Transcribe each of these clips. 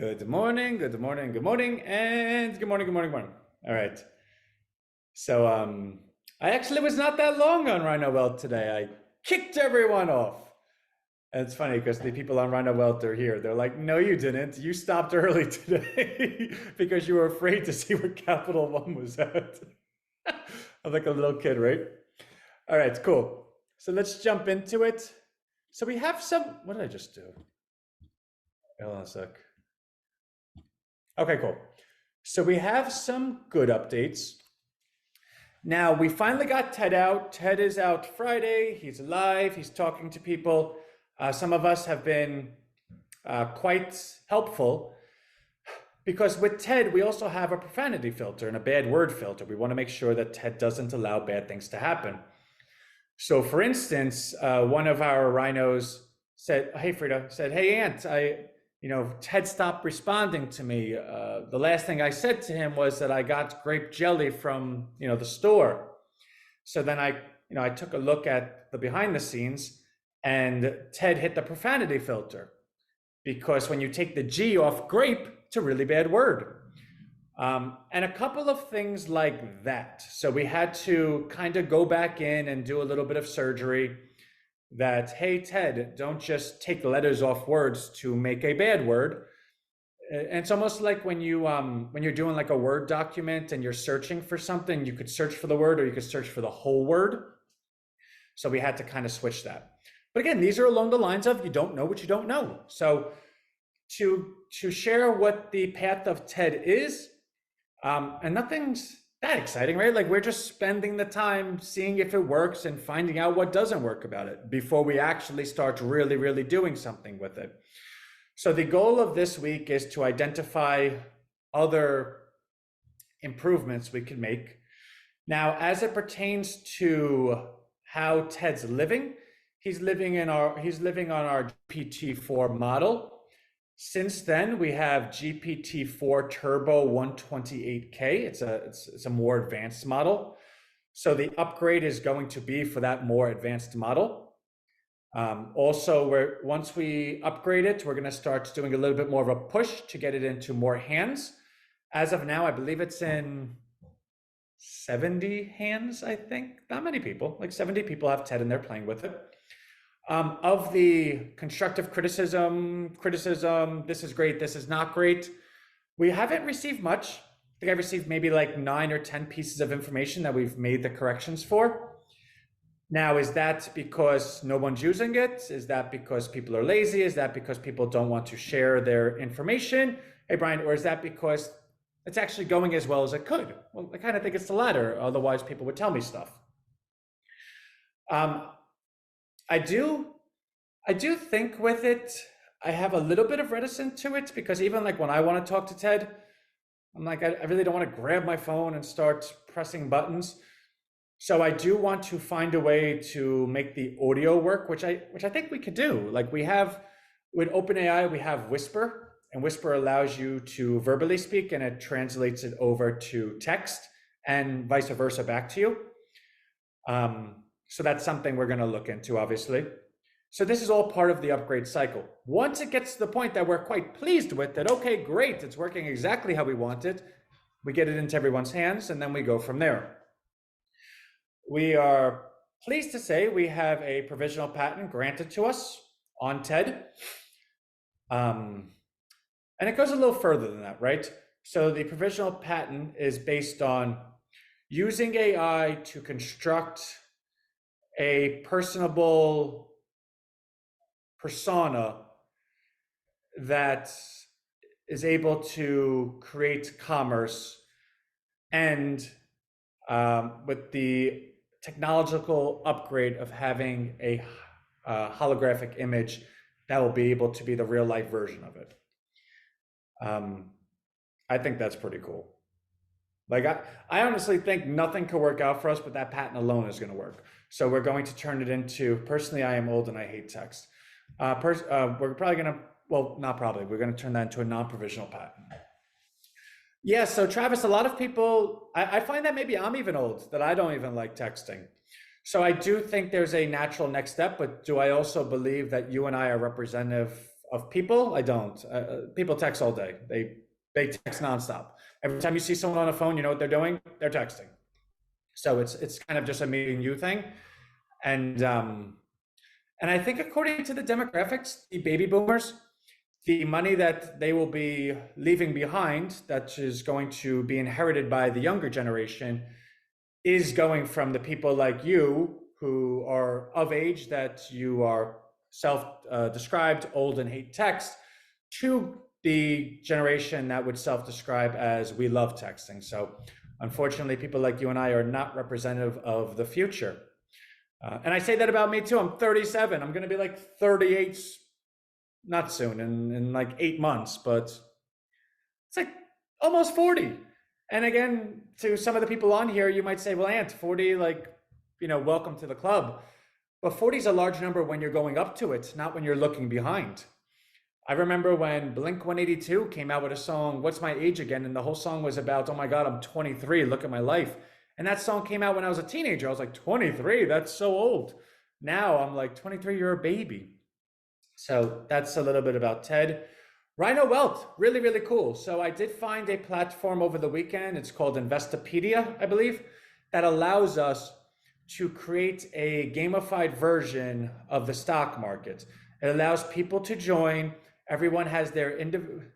Good morning, good morning, good morning, and good morning, good morning, good morning. All right. So I actually was not that long on Rhino Welt today. I kicked everyone off. And it's funny because the people on Rhino Welt are here. They're like, no, you didn't. You stopped early today because you were afraid to see what Capital One was at. I'm like a little kid, right? All right, cool. So let's jump into it. So we have some, what did I just do? Hold on a sec. Okay, cool. So we have some good updates. Now, we finally got Ted out. Ted is out Friday. He's alive. He's talking to people. Some of us have been quite helpful because with Ted, we also have a profanity filter and a bad word filter. We want to make sure that Ted doesn't allow bad things to happen. So for instance, one of our rhinos said, hey, Frida, said, hey, Aunt, Ted stopped responding to me. The last thing I said to him was that I got grape jelly from, the store. So then I took a look at the behind the scenes and Ted hit the profanity filter because when you take the G off grape, it's a really bad word. And a couple of things like that. So we had to kind of go back in and do a little bit of surgery that, hey, Ted, don't just take letters off words to make a bad word. And it's almost like when you're doing like a Word document and you're searching for something, you could search for the word or you could search for the whole word. So we had to kind of switch that. But again, these are along the lines of you don't know what you don't know. So to share what the path of Ted is, and nothing's that exciting, right? Like we're just spending the time seeing if it works and finding out what doesn't work about it before we actually start really, really doing something with it. So the goal of this week is to identify other improvements we can make. Now, as it pertains to how Ted's living, he's living on our GPT-4 model. Since then, we have GPT-4 Turbo 128K. It's a more advanced model. So the upgrade is going to be for that more advanced model. Also, once we upgrade it, we're going to start doing a little bit more of a push to get it into more hands. As of now, I believe it's in 70 hands, I think. Not many people, like 70 people have TED and they're playing with it. Of the constructive criticism, this is great, this is not great, we haven't received much. I think I've received maybe like 9 or 10 pieces of information that we've made the corrections for. Now, is that because no one's using it? Is that because people are lazy? Is that because people don't want to share their information? Hey, Brian, or is that because it's actually going as well as it could? Well, I kind of think it's the latter. Otherwise, people would tell me stuff. I do think with it, I have a little bit of reticence to it because even like when I want to talk to Ted, I'm like, I really don't want to grab my phone and start pressing buttons. So I do want to find a way to make the audio work, which I think we could do. Like we have with OpenAI, we have Whisper, and Whisper allows you to verbally speak and it translates it over to text and vice versa back to you. So that's something we're going to look into, obviously. So this is all part of the upgrade cycle. Once it gets to the point that we're quite pleased with it, okay, great, it's working exactly how we want it, we get it into everyone's hands, and then we go from there. We are pleased to say we have a provisional patent granted to us on TED. And it goes a little further than that, right? So the provisional patent is based on using AI to construct a personable persona that is able to create commerce and with the technological upgrade of having a holographic image that will be able to be the real life version of it. I think that's pretty cool. Like I honestly think nothing could work out for us, but that patent alone is going to work. So we're going to turn it into, personally, I am old and I hate text. We're probably going to, well, not probably, we're going to turn that into a non-provisional patent. Yeah, so Travis, a lot of people, I find that maybe I'm even old, that I don't even like texting. So I do think there's a natural next step, but do I also believe that you and I are representative of people. I don't. People text all day. They text nonstop. Every time you see someone on a phone, you know what they're doing? They're texting. So it's kind of just a me and you thing. And I think according to the demographics, the baby boomers, the money that they will be leaving behind, that is going to be inherited by the younger generation, is going from the people like you who are of age, that you are self-described old and hate text, to the generation that would self-describe as we love texting. So unfortunately, people like you and I are not representative of the future. And I say that about me too. I'm 37. I'm going to be like 38, not soon, in like 8 months, but it's like almost 40. And again, to some of the people on here, you might say, well, Ant, 40, like, welcome to the club. But 40 is a large number when you're going up to it, not when you're looking behind. I remember when Blink-182 came out with a song, What's My Age Again? And the whole song was about, oh my God, I'm 23, look at my life. And that song came out when I was a teenager. I was like, 23, that's so old. Now I'm like, 23, you're a baby. So that's a little bit about Ted. Rhino Wealth, really, really cool. So I did find a platform over the weekend. It's called Investopedia, I believe, that allows us to create a gamified version of the stock market. It allows people to join. Everyone has their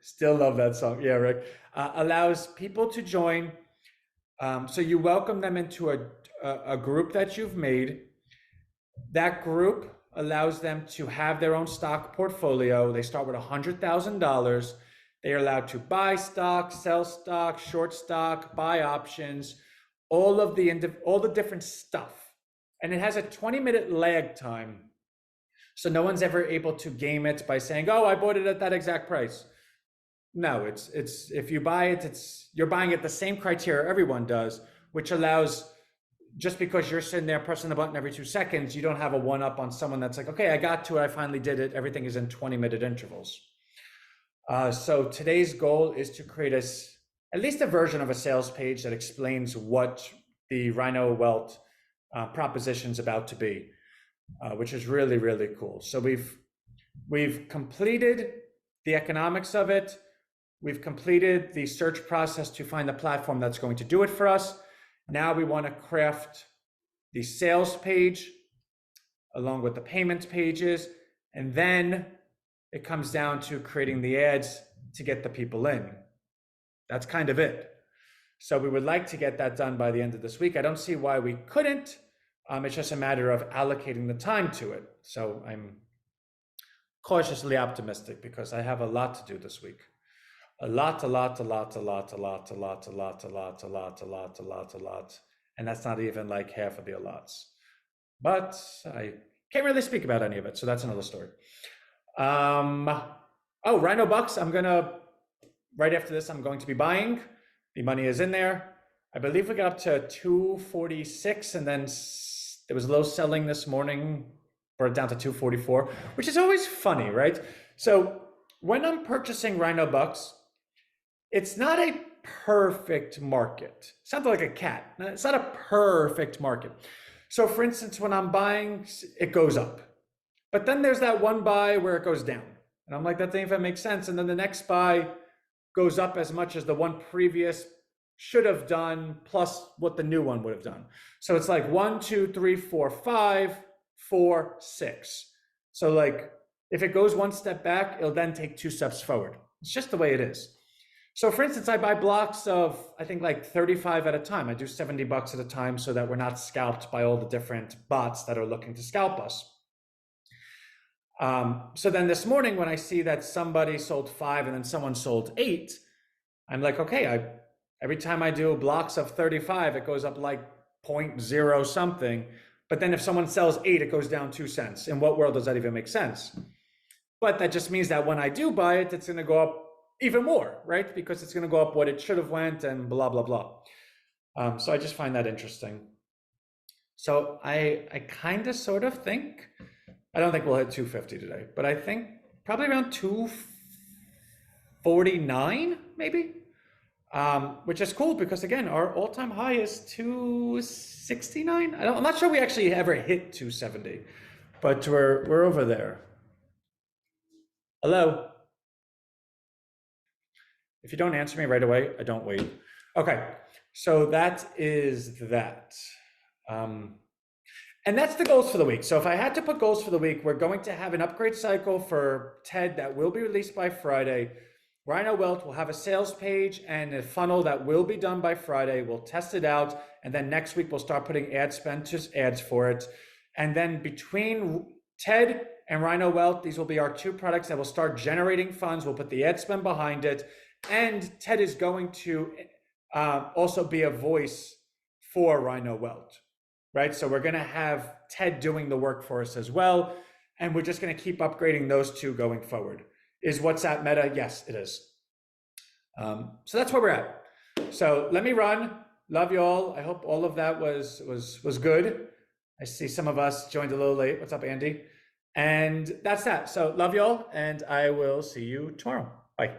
still love that song. Yeah, Rick. Allows people to join. So you welcome them into a group that you've made. That group allows them to have their own stock portfolio. They start with $100,000. They are allowed to buy stock, sell stock, short stock, buy options, all the different stuff. And it has a 20-minute lag time. So no one's ever able to game it by saying, oh, I bought it at that exact price. No, it's if you buy it, you're buying it the same criteria everyone does, which allows, just because you're sitting there pressing the button every 2 seconds, you don't have a one-up on someone that's like, okay, I got to it, I finally did it. Everything is in 20-minute intervals. So today's goal is to create at least a version of a sales page that explains what the Rhino Wealth proposition is about to be, which is really, really cool. So we've completed the economics of it. We've completed the search process to find the platform that's going to do it for us. Now we want to craft the sales page along with the payment pages, and then it comes down to creating the ads to get the people in. That's kind of it. So we would like to get that done by the end of this week. I don't see why we couldn't. It's just a matter of allocating the time to it. So I'm cautiously optimistic because I have a lot to do this week. A lot. And that's not even like half of the lots. But I can't really speak about any of it, so that's another story. Rhino Bucks, right after this, I'm going to be buying. The money is in there. I believe we got up to 246, and then there was low selling this morning, brought it down to 244, which is always funny, right? So when I'm purchasing Rhino Bucks, it's not a perfect market. It sounds like a cat. It's not a perfect market. So for instance, when I'm buying, it goes up. But then there's that one buy where it goes down. And I'm like, that doesn't even make sense. And then the next buy goes up as much as the one previous should have done, plus what the new one would have done. So it's like 1, 2, 3, 4, 5, 4, 6. So like, if it goes one step back, it'll then take 2 steps forward. It's just the way it is. So for instance, I buy blocks of, I think like 35 at a time. I do $70 at a time so that we're not scalped by all the different bots that are looking to scalp us. So then this morning when I see that somebody sold 5 and then someone sold 8, I'm like, okay, every time I do blocks of 35, it goes up like 0.0 something. But then if someone sells 8, it goes down 2 cents. In what world does that even make sense? But that just means that when I do buy it, it's going to go up even more, right? Because it's going to go up what it should have went and blah, blah, blah. So I just find that interesting. So I kind of sort of think, I don't think we'll hit 250 today, but I think probably around 249 maybe, which is cool because again, our all-time high is 269. I'm not sure we actually ever hit 270, but we're over there. Hello? If you don't answer me right away, I don't wait. Okay, so that is that. Um, and that's the goals for the week. So if I had to put goals for the week, we're going to have an upgrade cycle for TED that will be released by Friday. Rhino Welt will have a sales page and a funnel that will be done by Friday. We'll test it out. And then next week, we'll start putting ad spend, just ads for it. And then between TED and Rhino Welt, these will be our two products that will start generating funds. We'll put the ad spend behind it. And TED is going to also be a voice for Rhino Welt, right? So we're going to have TED doing the work for us as well. And we're just going to keep upgrading those two going forward. Is WhatsApp meta? Yes, it is. So that's where we're at. So let me run. Love you all. I hope all of that was good. I see some of us joined a little late. What's up, Andy? And that's that. So love you all, and I will see you tomorrow. Bye.